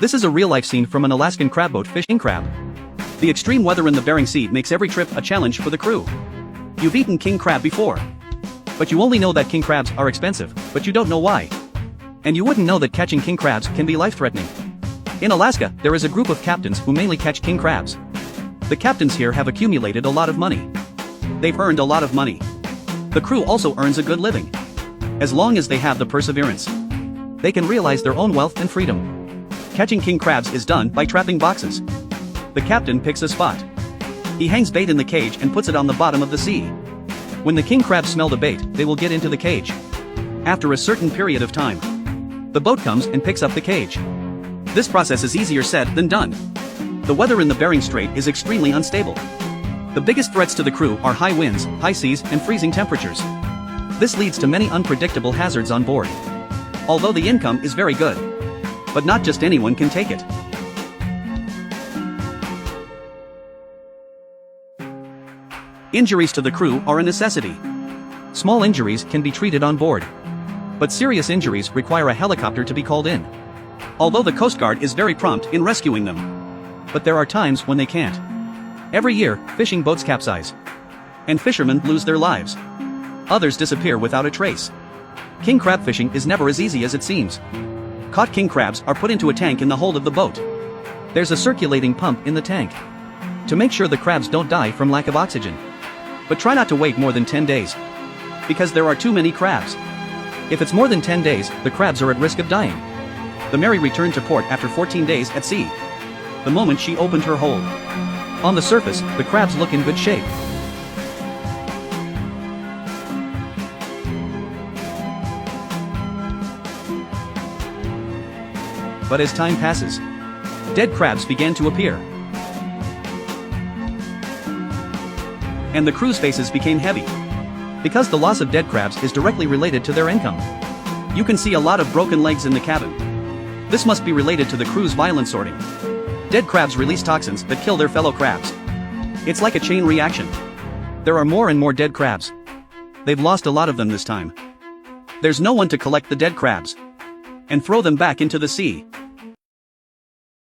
This is a real-life scene from an Alaskan crab boat fishing crab. The extreme weather in the Bering Sea makes every trip a challenge for the crew. You've eaten king crab before. But you only know that king crabs are expensive, but you don't know why. And you wouldn't know that catching king crabs can be life-threatening. In Alaska, there is a group of captains who mainly catch king crabs. The captains here have accumulated a lot of money. They've earned a lot of money. The crew also earns a good living. As long as they have the perseverance, they can realize their own wealth and freedom. Catching king crabs is done by trapping boxes. The captain picks a spot. He hangs bait in the cage and puts it on the bottom of the sea. When the king crabs smell the bait, they will get into the cage. After a certain period of time, the boat comes and picks up the cage. This process is easier said than done. The weather in the Bering Strait is extremely unstable. The biggest threats to the crew are high winds, high seas, and freezing temperatures. This leads to many unpredictable hazards on board. Although the income is very good, but not just anyone can take it. Injuries to the crew are a necessity. Small injuries can be treated on board, but serious injuries require a helicopter to be called in. Although the Coast Guard is very prompt in rescuing them, but there are times when they can't. Every year, fishing boats capsize, and fishermen lose their lives. Others disappear without a trace. King crab fishing is never as easy as it seems. Caught king crabs are put into a tank in the hold of the boat. There's a circulating pump in the tank to make sure the crabs don't die from lack of oxygen. But try not to wait more than 10 days, because there are too many crabs. If it's more than 10 days, the crabs are at risk of dying. The Mary returned to port after 14 days at sea. The moment she opened her hold, on the surface, the crabs look in good shape. But as time passes, dead crabs began to appear. And the crew's faces became heavy, because the loss of dead crabs is directly related to their income. You can see a lot of broken legs in the cabin. This must be related to the crew's violent sorting. Dead crabs release toxins that kill their fellow crabs. It's like a chain reaction. There are more and more dead crabs. They've lost a lot of them this time. There's no one to collect the dead crabs and throw them back into the sea.